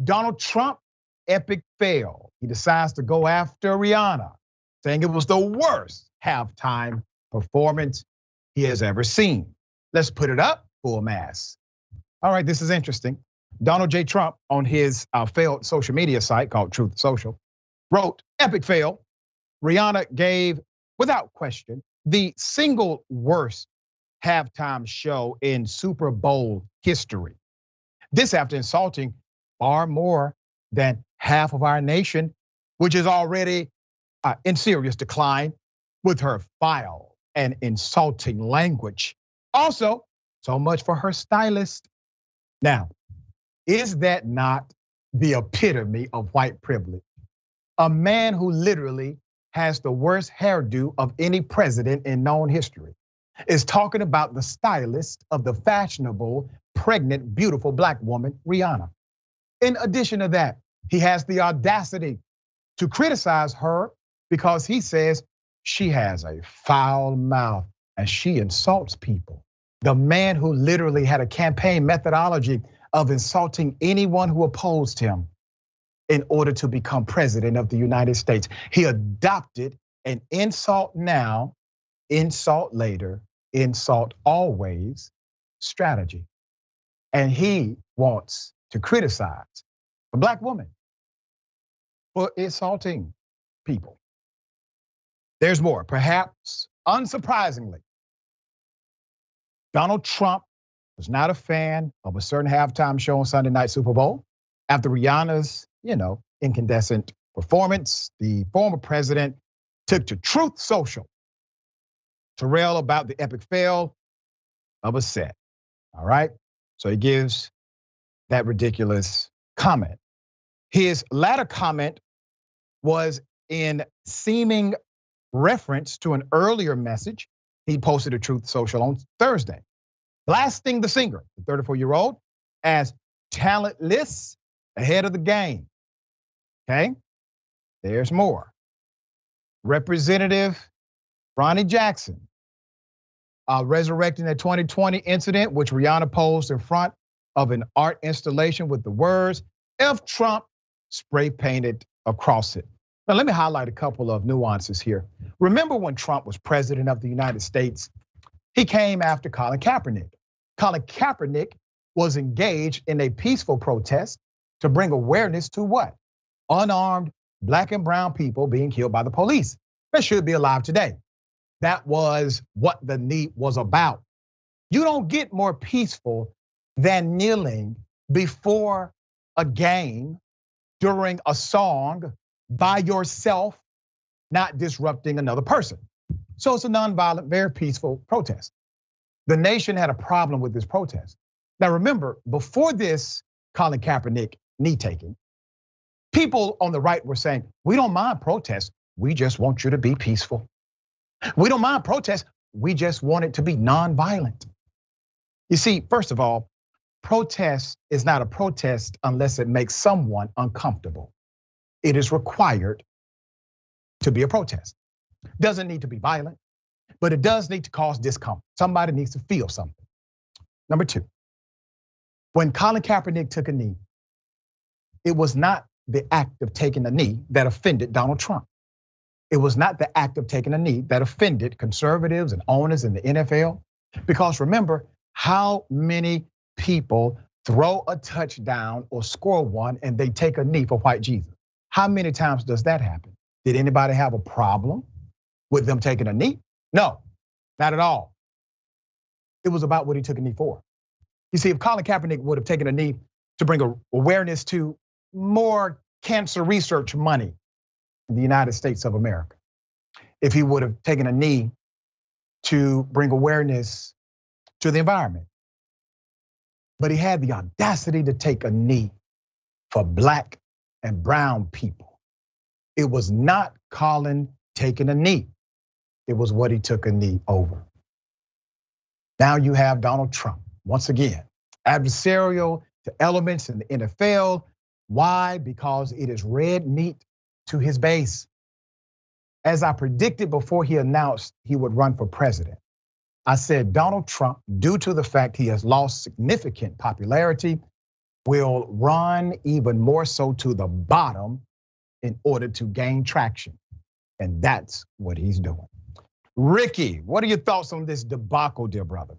Donald Trump, epic fail. He decides to go after Rihanna, saying it was the worst halftime performance he has ever seen. Let's put it up full mass. All right, this is interesting. Donald J. Trump on his failed social media site called Truth Social wrote, epic fail. Rihanna gave, without question, the single worst halftime show in Super Bowl history. This after insulting far more than half of our nation, which is already in serious decline with her foul and insulting language. Also, so much for her stylist. Now, is that not the epitome of white privilege? A man who literally has the worst hairdo of any president in known history is talking about the stylist of the fashionable, pregnant, beautiful black woman, Rihanna. In addition to that, he has the audacity to criticize her because he says she has a foul mouth and she insults people. The man who literally had a campaign methodology of insulting anyone who opposed him in order to become president of the United States. He adopted an insult now, insult later, insult always strategy. And he wants to criticize a black woman for insulting people. There's more. Perhaps unsurprisingly, Donald Trump was not a fan of a certain halftime show on Sunday night Super Bowl. After Rihanna's, incandescent performance, the former president took to Truth Social to rail about the epic fail of a set. All right, so he gives that ridiculous comment. His latter comment was in seeming reference to an earlier message he posted to Truth Social on Thursday, blasting the singer, the 34-year-old, as talentless, ahead of the game. Okay, there's more. Representative Ronnie Jackson, resurrecting a 2020 incident which Rihanna posed in front of an art installation with the words, F Trump, spray painted across it. Now let me highlight a couple of nuances here. Remember when Trump was president of the United States, he came after Colin Kaepernick. Colin Kaepernick was engaged in a peaceful protest to bring awareness to what? Unarmed black and brown people being killed by the police that should be alive today. That was what the knee was about. You don't get more peaceful than kneeling before a game during a song by yourself, not disrupting another person. So it's a nonviolent, very peaceful protest. The nation had a problem with this protest. Now remember, before this Colin Kaepernick knee taking, people on the right were saying, we don't mind protests, we just want you to be peaceful. We don't mind protests, we just want it to be nonviolent. You see, first of all, protest is not a protest unless it makes someone uncomfortable. It is required to be a protest. Doesn't need to be violent, but it does need to cause discomfort. Somebody needs to feel something. Number two, when Colin Kaepernick took a knee, it was not the act of taking a knee that offended Donald Trump. It was not the act of taking a knee that offended conservatives and owners in the NFL. Because remember, how many people throw a touchdown or score one and they take a knee for white Jesus? How many times does that happen? Did anybody have a problem with them taking a knee? No, not at all. It was about what he took a knee for. You see, if Colin Kaepernick would have taken a knee to bring awareness to more cancer research money in the United States of America, if he would have taken a knee to bring awareness to the environment, but he had the audacity to take a knee for black and brown people. It was not Colin taking a knee. It was what he took a knee over. Now you have Donald Trump, once again, adversarial to elements in the NFL. Why? Because it is red meat to his base. As I predicted before he announced he would run for president, I said Donald Trump, due to the fact he has lost significant popularity, will run even more so to the bottom in order to gain traction. And that's what he's doing. Rickey, what are your thoughts on this debacle, dear brother?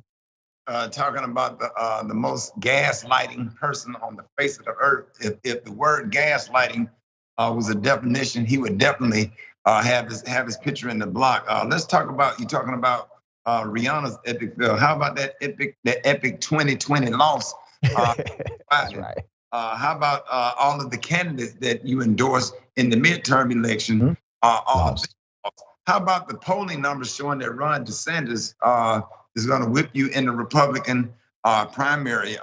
Talking about the most gaslighting person on the face of the earth. If the word gaslighting was a definition, he would definitely have his picture in the block. Let's talk about you talking about Rihanna's epic fail. How about that epic 2020 loss? That's right. How about all of the candidates that you endorsed in the midterm election? All of them. How about the polling numbers showing that Ron DeSantis is going to whip you in the Republican primary?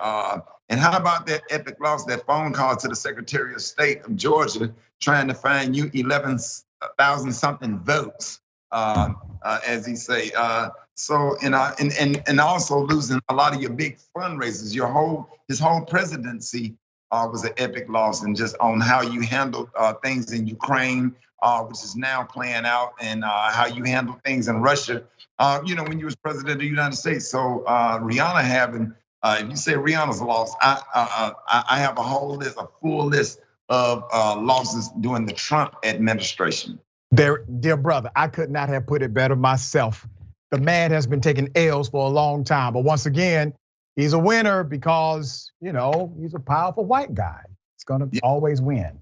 And how about that epic loss, that phone call to the Secretary of State of Georgia trying to find you 11,000 something votes, as he say. So and also losing a lot of your big fundraisers. His whole presidency was an epic loss, and just on how you handled things in Ukraine, which is now playing out, and how you handle things in Russia. When you was president of the United States. So Rihanna having, if you say Rihanna's loss, I have a full list of losses during the Trump administration. Dear brother, I could not have put it better myself. The man has been taking L's for a long time, but once again, he's a winner because he's a powerful white guy. He's gonna always win.